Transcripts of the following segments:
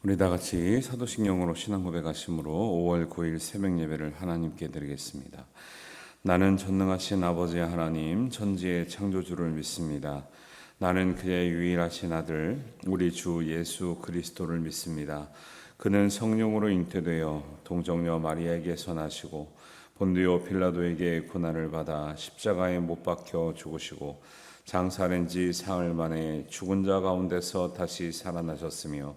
우리 다 같이 사도신경으로 신앙 고백하심으로 5월 9일 새벽 예배를 하나님께 드리겠습니다. 나는 전능하신 아버지 하나님 천지의 창조주를 믿습니다. 나는 그의 유일하신 아들 우리 주 예수 그리스도를 믿습니다. 그는 성령으로 잉태되어 동정녀 마리아에게서 나시고 본디오 빌라도에게 고난을 받아 십자가에 못 박혀 죽으시고 장사된 지 사흘 만에 죽은 자 가운데서 다시 살아나셨으며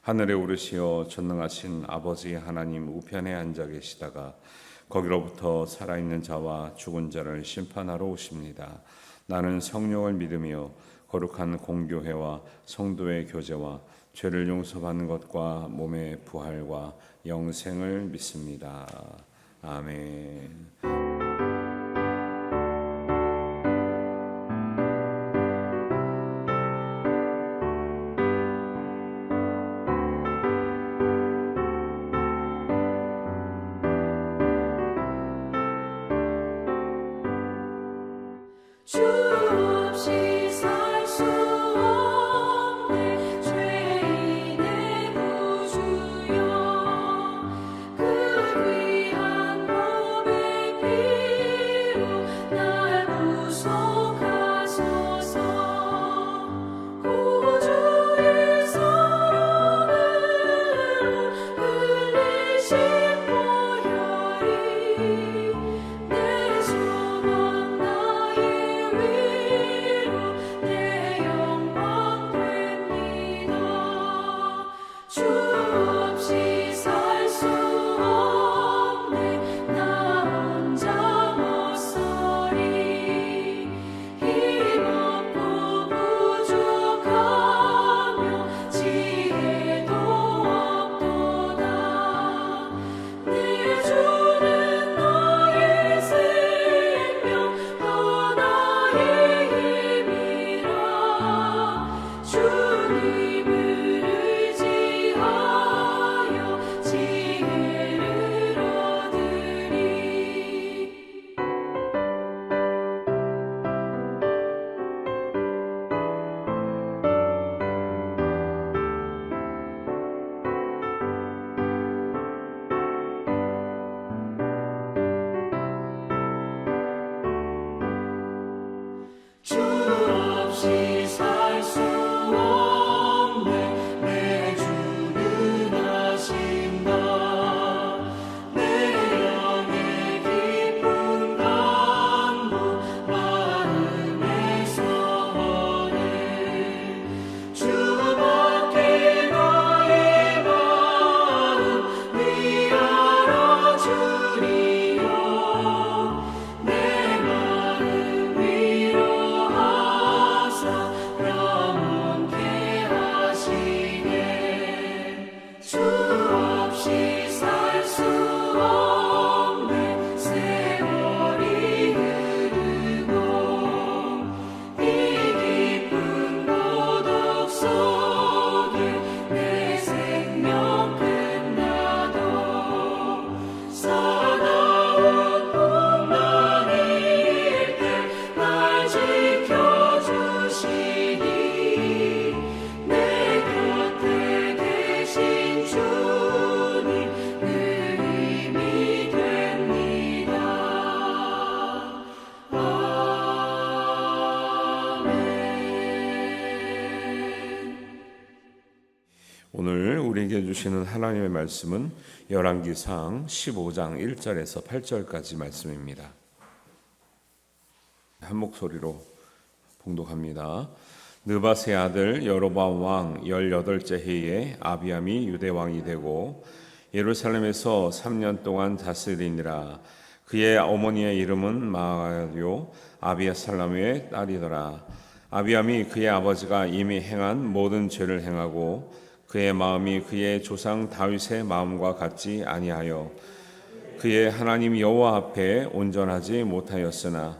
하늘에 오르시어 전능하신 아버지 하나님 우편에 앉아 계시다가 거기로부터 살아있는 자와 죽은 자를 심판하러 오십니다. 나는 성령을 믿으며 거룩한 공교회와 성도의 교제와 죄를 용서받는 것과 몸의 부활과 영생을 믿습니다. 아멘. 주 없이 살 수 없네 죄인의 구주여 그 귀한 몸의 피로 날 구속하소서 구주의 사랑으로 흘리신 보혈이 내 소망 나의 위로 내 영광 됩니다. 주 없이 살 수 없네 나 혼자 못서리 힘없고 부족하며 지혜도 없도다 내 주는 나의 생명 또 나의 힘이라 주님을 의지하여 지혜를 얻으리 주 없이 살 수 없네 내 주는 하신다 내 영의 깊은 간구 마음의 소원을 주밖에 나의 마음 위하여 주리요 내 마음 위로하사 영원케 하시네 주 없이 살 수 없네 세월이 흐르고 이 깊은 고독 속에 내 생명 끝나도 사나운 풍랑일 때 날 지켜주시니 내 곁에 계신 주님 그 힘이 됩니다. 아멘. 오늘 우리에게 주시는 하나님의 말씀은 열왕기상 15장 1절에서 8절까지 말씀입니다. 한 목소리로 봉독합니다. 느밧의 아들 여로보암 왕 18째 해에 아비암이 유대 왕이 되고 예루살렘에서 3년 동안 다스리니라. 그의 어머니의 이름은 마아요 아비살람의 딸이더라. 아비암이 그의 아버지가 이미 행한 모든 죄를 행하고 그의 마음이 그의 조상 다윗의 마음과 같지 아니하여 그의 하나님 여호와 앞에 온전하지 못하였으나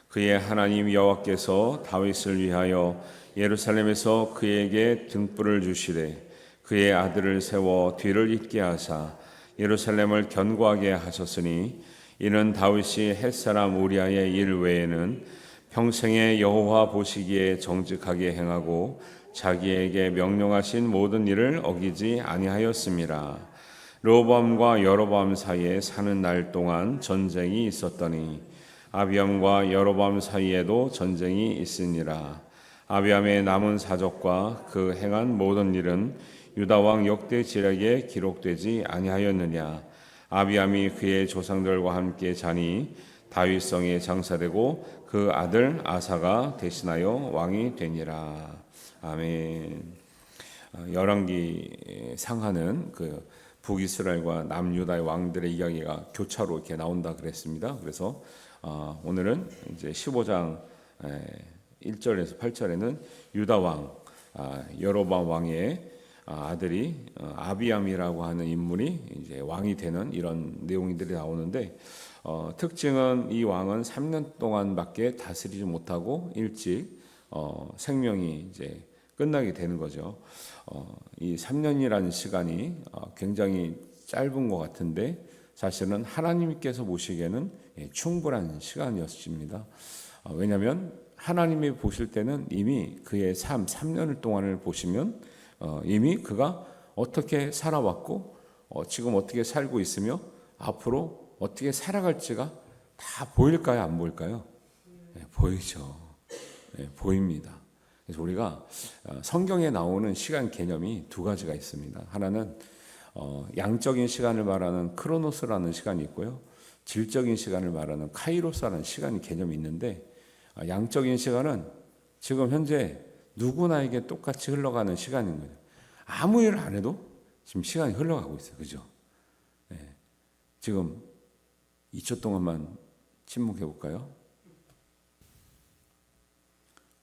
그의 하나님 여호와께서 다윗을 위하여 예루살렘에서 그에게 등불을 주시되 그의 아들을 세워 뒤를 잇게 하사 예루살렘을 견고하게 하셨으니 이는 다윗이 햇사람 우리아의 일 외에는 평생에 여호와 보시기에 정직하게 행하고 자기에게 명령하신 모든 일을 어기지 아니하였음이라. 르호보암과 여로보암 사이에 사는 날 동안 전쟁이 있었더니 아비암과 여로보암 사이에도 전쟁이 있으니라. 아비암의 남은 사적과 그 행한 모든 일은 유다 왕 역대 지략에 기록되지 아니하였느냐. 아비암이 그의 조상들과 함께 자니 다윗성에 장사되고 그 아들 아사가 대신하여 왕이 되니라. 아멘. 열왕기 상하는 그 북이스라엘과 남유다의 왕들의 이야기가 교차로 이렇게 나온다 그랬습니다. 그래서 오늘은 이제 15장 1절에서 8절에는 유다 왕 여로보암 왕의 아들이 아비암이라고 하는 인물이 이제 왕이 되는 이런 내용들이 나오는데 특징은 이 왕은 3년 동안밖에 다스리지 못하고 일찍 생명이 이제 끝나게 되는 거죠. 이 3년이라는 시간이 굉장히 짧은 것 같은데 사실은 하나님께서 보시기에는 충분한 시간이었습니다. 왜냐하면 하나님이 보실 때는 이미 그의 삶 3년을 동안을 보시면 이미 그가 어떻게 살아왔고 지금 어떻게 살고 있으며 앞으로 어떻게 살아갈지가 다 보일까요? 안 보일까요? 네, 보이죠. 네, 보입니다. 그래서 우리가 성경에 나오는 시간 개념이 두 가지가 있습니다. 하나는 양적인 시간을 말하는 크로노스라는 시간이 있고요. 질적인 시간을 말하는 카이로스라는 시간이 개념이 있는데 양적인 시간은 지금 현재 누구나에게 똑같이 흘러가는 시간인 거예요. 아무 일을 안 해도 지금 시간이 흘러가고 있어요. 그죠? 네. 지금 2초 동안만 침묵해 볼까요?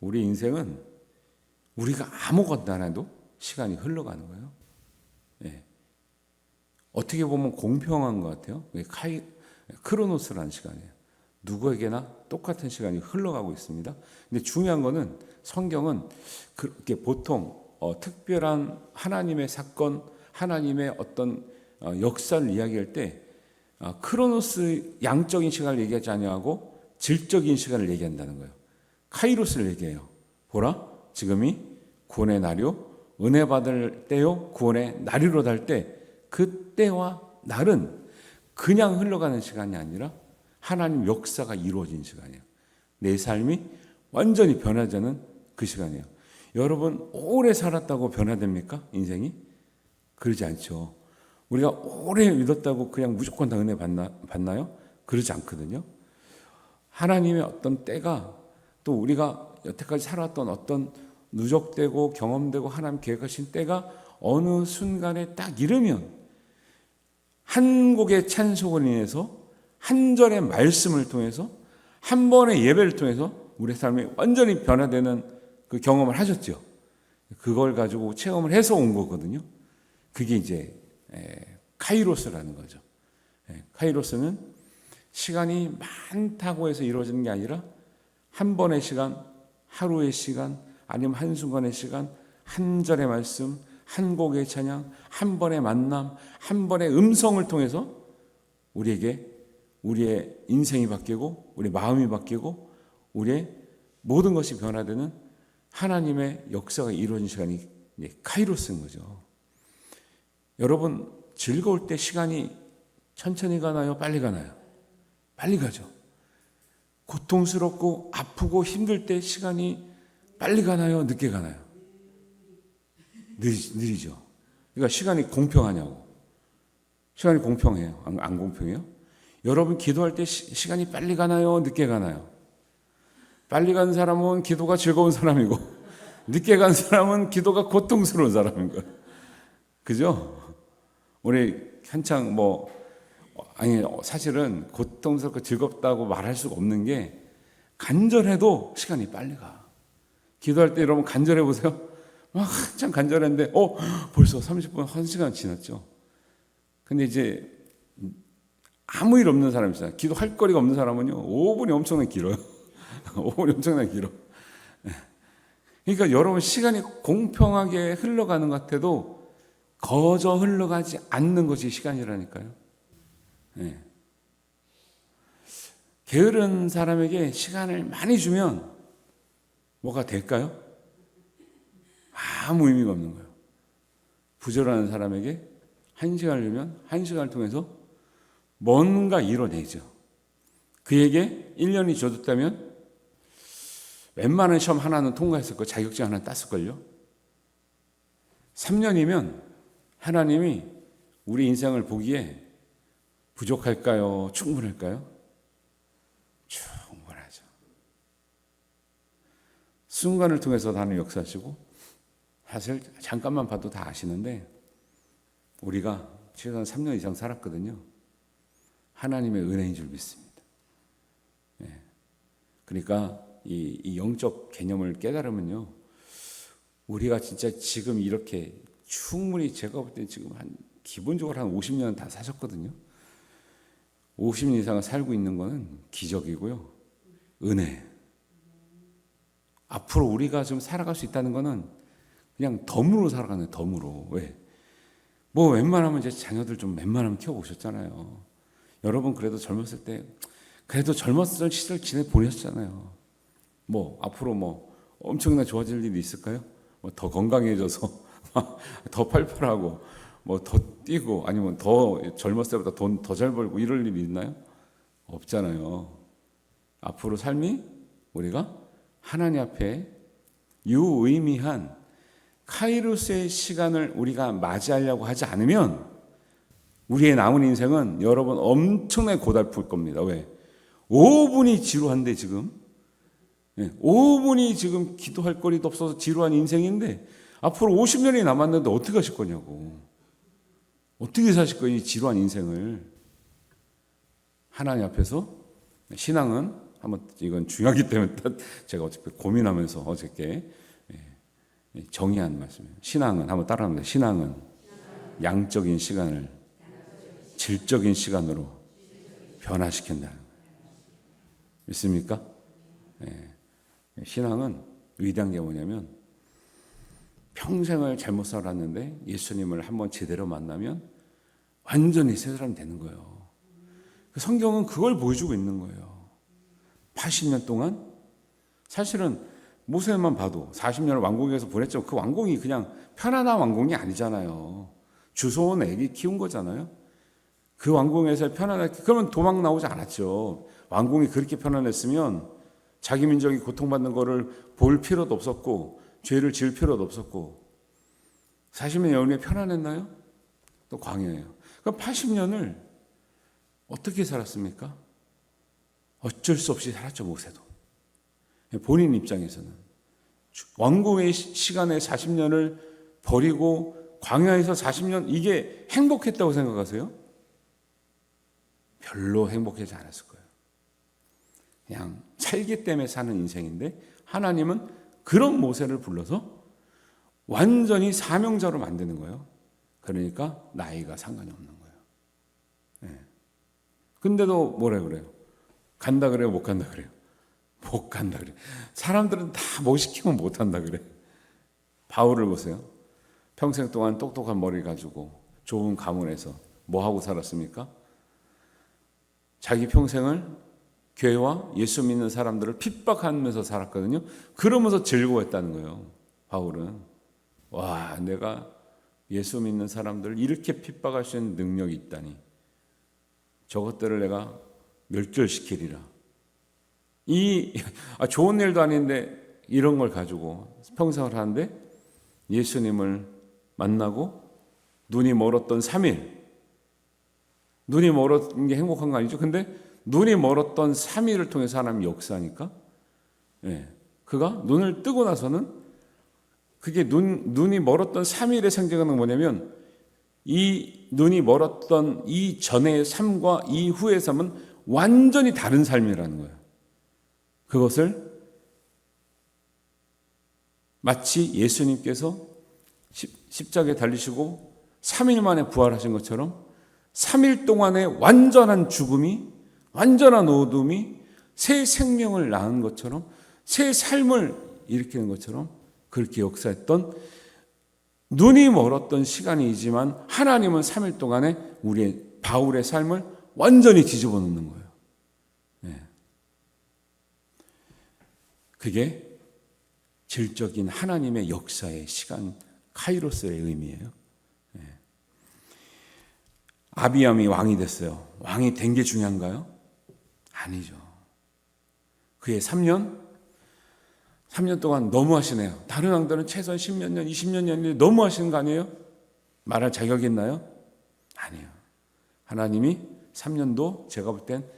우리 인생은 우리가 아무것도 안 해도 시간이 흘러가는 거예요. 네. 어떻게 보면 공평한 것 같아요. 크로노스라는 시간이에요. 누구에게나 똑같은 시간이 흘러가고 있습니다. 근데 중요한 거는 성경은 그렇게 보통 특별한 하나님의 사건, 하나님의 어떤 역사를 이야기할 때 크로노스 양적인 시간을 얘기하지 아니하고 질적인 시간을 얘기한다는 거예요. 카이로스를 얘기해요. 보라, 지금이 구원의 날이요, 은혜 받을 때요, 구원의 날이로 달 때, 그 때와 날은 그냥 흘러가는 시간이 아니라 하나님 역사가 이루어진 시간이에요. 내 삶이 완전히 변화되는 그 시간이에요. 여러분 오래 살았다고 변화됩니까? 인생이? 그러지 않죠. 우리가 오래 믿었다고 그냥 무조건 다 은혜 받나요? 그러지 않거든요. 하나님의 어떤 때가 또 우리가 여태까지 살았던 어떤 누적되고 경험되고 하나님 계획하신 때가 어느 순간에 딱 이르면 한 곡의 찬송을 인해서 한 절의 말씀을 통해서 한 번의 예배를 통해서 우리 삶이 완전히 변화되는 그 경험을 하셨죠. 그걸 가지고 체험을 해서 온 거거든요. 그게 이제 카이로스라는 거죠. 카이로스는 시간이 많다고 해서 이루어지는 게 아니라 한 번의 시간, 하루의 시간, 아니면 한순간의 시간, 한 절의 말씀, 한 곡의 찬양, 한 번의 만남, 한 번의 음성을 통해서 우리에게 우리의 인생이 바뀌고 우리 마음이 바뀌고 우리의 모든 것이 변화되는 하나님의 역사가 이루어진 시간이 카이로스인 거죠. 여러분 즐거울 때 시간이 천천히 가나요? 빨리 가나요? 빨리 가죠. 고통스럽고 아프고 힘들 때 시간이 빨리 가나요? 늦게 가나요? 느리죠. 그러니까 시간이 공평하냐고. 시간이 공평해요? 안 공평해요? 여러분 기도할 때 시간이 빨리 가나요? 늦게 가나요? 빨리 간 사람은 기도가 즐거운 사람이고 늦게 간 사람은 기도가 고통스러운 사람인 거예요. 그죠? 우리 한창 사실은 고통스럽고 즐겁다고 말할 수가 없는 게 간절해도 시간이 빨리 가. 기도할 때 여러분 간절해 보세요. 막 한참 간절했는데 벌써 30분, 1시간 지났죠. 근데 이제 아무 일 없는 사람 있잖아요. 기도할 거리가 없는 사람은요 5분이 엄청나게 길어요. 5분이 엄청나게 길어. 그러니까 여러분 시간이 공평하게 흘러가는 것 같아도 거저 흘러가지 않는 것이 시간이라니까요. 네. 게으른 사람에게 시간을 많이 주면 뭐가 될까요? 아무 의미가 없는 거예요. 부절하는 사람에게 1시간을 주면 1시간을 통해서 뭔가 이뤄내죠. 그에게 1년이 줘줬다면 웬만한 시험 하나는 통과했을 거예요. 자격증 하나 땄을걸요. 3년이면 하나님이 우리 인생을 보기에 부족할까요? 충분할까요? 충분하죠. 순간을 통해서 하나님 역사하시고, 사실 잠깐만 봐도 다 아시는데 우리가 최소한 3년 이상 살았거든요. 하나님의 은혜인 줄 믿습니다. 그러니까 이 영적 개념을 깨달으면요, 우리가 진짜 지금 이렇게 충분히, 제가 볼 때 지금 기본적으로 한 50년 다 사셨거든요. 50년 이상을 살고 있는 거는 기적이고요, 은혜. 앞으로 우리가 좀 살아갈 수 있다는 거는 그냥 덤으로 살아가는, 덤으로. 왜? 뭐 웬만하면 이제 자녀들 좀 웬만하면 키워보셨잖아요. 여러분 그래도 젊었을 때 그래도 젊었을 시절 보내셨잖아요. 뭐 앞으로 뭐 엄청나 좋아질 일이 있을까요? 뭐 더 건강해져서 더 팔팔하고 뭐 더 뛰고 아니면 더 젊었을 때보다 돈 더 잘 벌고 이럴 일이 있나요? 없잖아요. 앞으로 삶이 우리가 하나님 앞에 유의미한 카이로스의 시간을 우리가 맞이하려고 하지 않으면 우리의 남은 인생은 여러분 엄청나게 고달플 겁니다. 왜? 5분이 지루한데 지금 5분이 지금 기도할 거리도 없어서 지루한 인생인데 앞으로 50년이 남았는데 어떻게 하실 거냐고. 어떻게 사실 거예요, 이 지루한 인생을. 하나님 앞에서 신앙은 한번, 이건 중요하기 때문에 제가 어차피 고민하면서 어저께 정의한 말씀이에요. 신앙은, 한번 따라합니다. 신앙은 양적인 시간을 질적인 시간으로 변화시킨다. 믿습니까? 신앙은 위대한 게 뭐냐면 평생을 잘못 살았는데 예수님을 한번 제대로 만나면 완전히 새 사람 되는 거예요. 성경은 그걸 보여주고 있는 거예요. 80년 동안 사실은 모세만 봐도 40년을 왕궁에서 보냈죠. 그 왕궁이 그냥 편안한 왕궁이 아니잖아요. 주소온 애기 키운 거잖아요. 그 왕궁에서 편안하게, 그러면 도망 나오지 않았죠. 왕궁이 그렇게 편안했으면 자기 민족이 고통받는 거를 볼 필요도 없었고 죄를 지을 필요도 없었고. 40년 여름에 편안했나요? 또 광야예요. 그럼 80년을 어떻게 살았습니까? 어쩔 수 없이 살았죠, 모세도. 본인 입장에서는 왕궁의 시간에 40년을 버리고 광야에서 40년, 이게 행복했다고 생각하세요? 별로 행복하지 않았을 거예요. 그냥 살기 때문에 사는 인생인데 하나님은 그런 모세를 불러서 완전히 사명자로 만드는 거예요. 그러니까 나이가 상관이 없는 거예요. 근데도 뭐라 그래요? 간다 그래요? 못 간다 그래요? 못 간다 그래요. 사람들은 다 뭐 시키면 못 한다 그래. 바울을 보세요. 평생 동안 똑똑한 머리 가지고 좋은 가문에서 뭐 하고 살았습니까? 자기 평생을 교회와 예수 믿는 사람들을 핍박하면서 살았거든요. 그러면서 즐거워했다는 거예요. 바울은. 와, 내가 예수 믿는 사람들을 이렇게 핍박할 수 있는 능력이 있다니. 저것들을 내가 멸절시키리라. 좋은 일도 아닌데 이런 걸 가지고 평생을 하는데 예수님을 만나고 눈이 멀었던 3일. 눈이 멀었던 게 행복한 거 아니죠? 근데 눈이 멀었던 3일을 통해서 하나님이 역사하니까 그가 눈을 뜨고 나서는 그게 눈이 멀었던 3일의 상징은 뭐냐면 이 눈이 멀었던 이 전의 삶과 이 후의 삶은 완전히 다른 삶이라는 거예요. 그것을 마치 예수님께서 십자가에 달리시고 3일 만에 부활하신 것처럼 3일 동안의 완전한 죽음이, 완전한 어둠이 새 생명을 낳은 것처럼, 새 삶을 일으키는 것처럼 그렇게 역사했던, 눈이 멀었던 시간이지만 하나님은 3일 동안에 우리의 바울의 삶을 완전히 뒤집어 놓는 거예요. 그게 질적인 하나님의 역사의 시간, 카이로스의 의미예요. 아비암이 왕이 됐어요. 왕이 된 게 중요한가요? 아니죠. 그의 3년 동안 너무 하시네요. 다른 왕들은 최소한 10몇 년, 20년 년인데 너무 하시는 거 아니에요? 말할 자격이 있나요? 아니에요. 하나님이 3년도 제가 볼 땐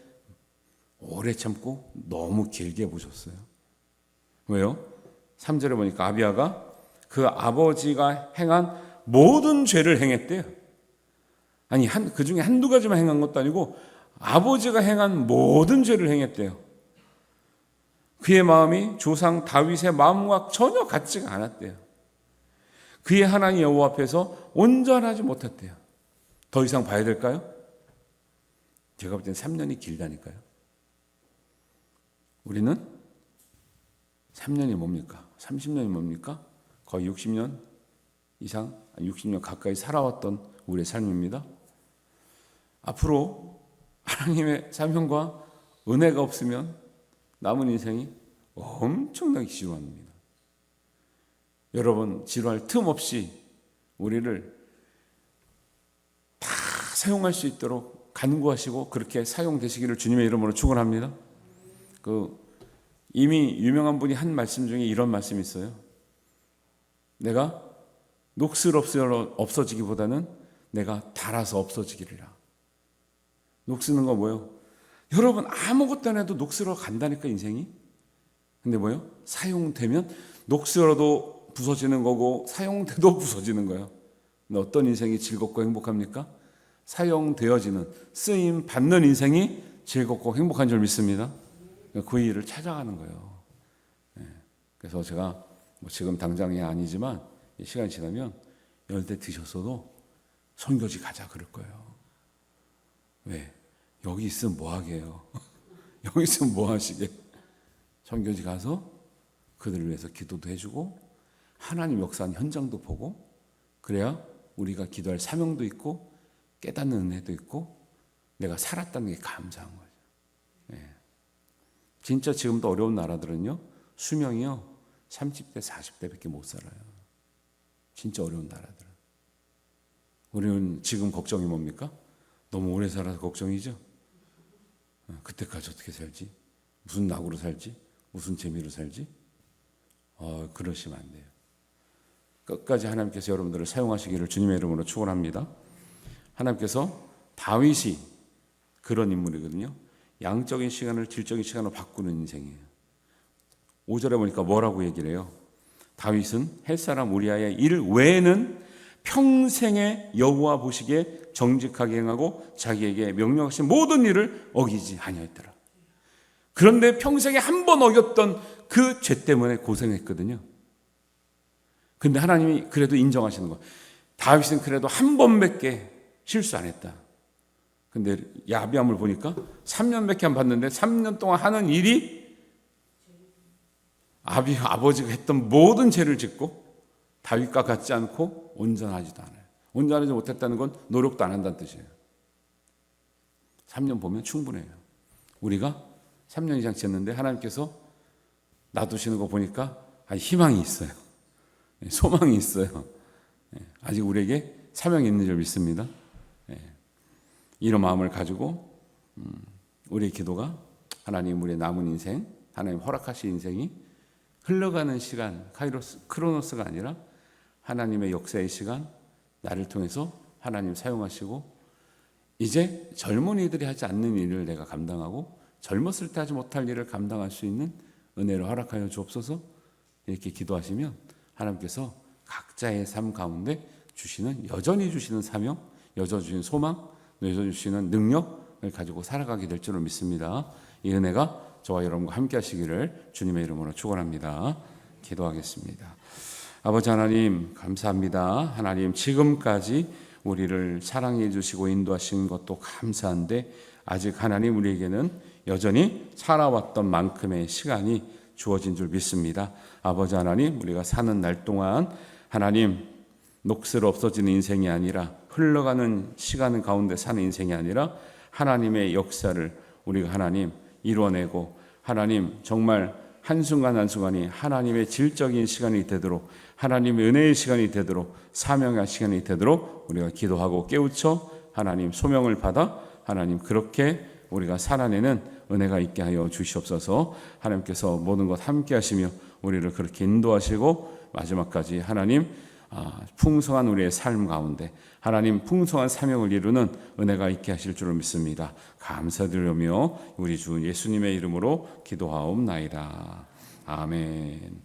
오래 참고 너무 길게 보셨어요. 왜요? 3절에 보니까 아비야가 그 아버지가 행한 모든 죄를 행했대요. 아니, 그 중에 한두 가지만 행한 것도 아니고 아버지가 행한 모든 죄를 행했대요. 그의 마음이 조상 다윗의 마음과 전혀 같지가 않았대요. 그의 하나님 여호와 앞에서 온전하지 못했대요. 더 이상 봐야 될까요? 제가 볼 땐 3년이 길다니까요. 우리는 3년이 뭡니까? 30년이 뭡니까? 거의 60년 이상, 60년 가까이 살아왔던 우리의 삶입니다. 앞으로 하나님의 사명과 은혜가 없으면 남은 인생이 엄청나게 지루합니다. 여러분, 지루할 틈 없이 우리를 다 사용할 수 있도록 간구하시고 그렇게 사용되시기를 주님의 이름으로 축원합니다. 이미 유명한 분이 한 말씀 중에 이런 말씀이 있어요. 내가 녹슬 없어지기보다는 내가 닳아서 없어지기리라. 녹슬는 거 뭐예요? 여러분, 아무것도 안 해도 녹슬어 간다니까, 인생이. 근데 뭐예요? 사용되면 녹슬어도 부서지는 거고 사용돼도 부서지는 거예요. 근데 어떤 인생이 즐겁고 행복합니까? 사용되어지는, 쓰임 받는 인생이 즐겁고 행복한 줄 믿습니다. 그 일을 찾아가는 거예요. 그래서 제가 지금 당장이 아니지만 시간이 지나면 열대 드셨어도 선교지 가자 그럴 거예요. 왜? 여기 있으면 뭐 하게요? 여기 있으면 뭐 하시게? 선교지 가서 그들을 위해서 기도도 해주고 하나님 역사한 현장도 보고 그래야 우리가 기도할 사명도 있고 깨닫는 은혜도 있고 내가 살았다는 게 감사한 거죠. 진짜 지금도 어려운 나라들은요, 수명이요 30대 40대밖에 못 살아요. 진짜 어려운 나라들은. 우리는 지금 걱정이 뭡니까? 너무 오래 살아서 걱정이죠. 그때까지 어떻게 살지? 무슨 낙으로 살지? 무슨 재미로 살지? 그러시면 안 돼요. 끝까지 하나님께서 여러분들을 사용하시기를 주님의 이름으로 축원합니다. 하나님께서 다윗이 그런 인물이거든요. 양적인 시간을 질적인 시간으로 바꾸는 인생이에요. 5절에 보니까 뭐라고 얘기를 해요? 다윗은 햇사람 우리아의 일 외에는 평생에 여호와 보시기에 정직하게 행하고 자기에게 명령하신 모든 일을 어기지 아니하였더라. 그런데 평생에 한 번 어겼던 그 죄 때문에 고생했거든요. 근데 하나님이 그래도 인정하시는 거예요. 다윗은 그래도 한 번밖에 실수 안 했다. 근데 야비함을 보니까 3년밖에 안 봤는데 3년 동안 하는 일이 아버지가 했던 모든 죄를 짓고 다윗과 같지 않고 온전하지도 않아요. 온전하지 못했다는 건 노력도 안 한다는 뜻이에요. 3년 보면 충분해요. 우리가 3년 이상 지었는데 하나님께서 놔두시는 거 보니까 희망이 있어요. 소망이 있어요. 아직 우리에게 사명이 있는 줄 믿습니다. 이런 마음을 가지고 우리의 기도가 하나님 우리의 남은 인생, 하나님 허락하신 인생이 흘러가는 시간, 크로노스가 아니라 하나님의 역사의 시간, 나를 통해서 하나님 사용하시고 이제 젊은이들이 하지 않는 일을 내가 감당하고 젊었을 때 하지 못할 일을 감당할 수 있는 은혜를 허락하여 주옵소서. 이렇게 기도하시면 하나님께서 각자의 삶 가운데 여전히 주시는 사명, 여전히 주시는 소망, 여전히 주시는 능력을 가지고 살아가게 될 줄을 믿습니다. 이 은혜가 저와 여러분과 함께 하시기를 주님의 이름으로 축원합니다. 기도하겠습니다. 아버지 하나님 감사합니다. 하나님 지금까지 우리를 사랑해 주시고 인도하신 것도 감사한데 아직 하나님 우리에게는 여전히 살아왔던 만큼의 시간이 주어진 줄 믿습니다. 아버지 하나님 우리가 사는 날 동안 하나님 녹슬 없어지는 인생이 아니라 흘러가는 시간 가운데 사는 인생이 아니라 하나님의 역사를 우리가 하나님 이뤄내고 하나님 정말 한순간 한순간이 하나님의 질적인 시간이 되도록, 하나님의 은혜의 시간이 되도록, 사명의 시간이 되도록 우리가 기도하고 깨우쳐 하나님 소명을 받아 하나님 그렇게 우리가 살아내는 은혜가 있게 하여 주시옵소서. 하나님께서 모든 것 함께 하시며 우리를 그렇게 인도하시고 마지막까지 하나님 풍성한 우리의 삶 가운데 하나님 풍성한 사명을 이루는 은혜가 있게 하실 줄을 믿습니다. 감사드리며 우리 주 예수님의 이름으로 기도하옵나이다. 아멘.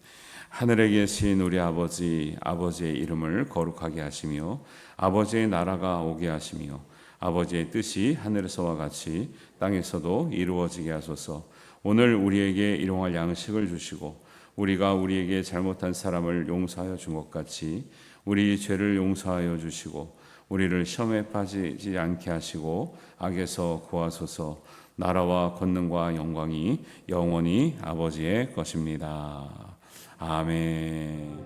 하늘에 계신 우리 아버지, 아버지의 이름을 거룩하게 하시며 아버지의 나라가 오게 하시며 아버지의 뜻이 하늘에서와 같이 땅에서도 이루어지게 하소서. 오늘 우리에게 일용할 양식을 주시고 우리가 우리에게 잘못한 사람을 용서하여 준 것 같이 우리 죄를 용서하여 주시고 우리를 시험에 빠지지 않게 하시고 악에서 구하소서. 나라와 권능과 영광이 영원히 아버지의 것입니다. 아멘.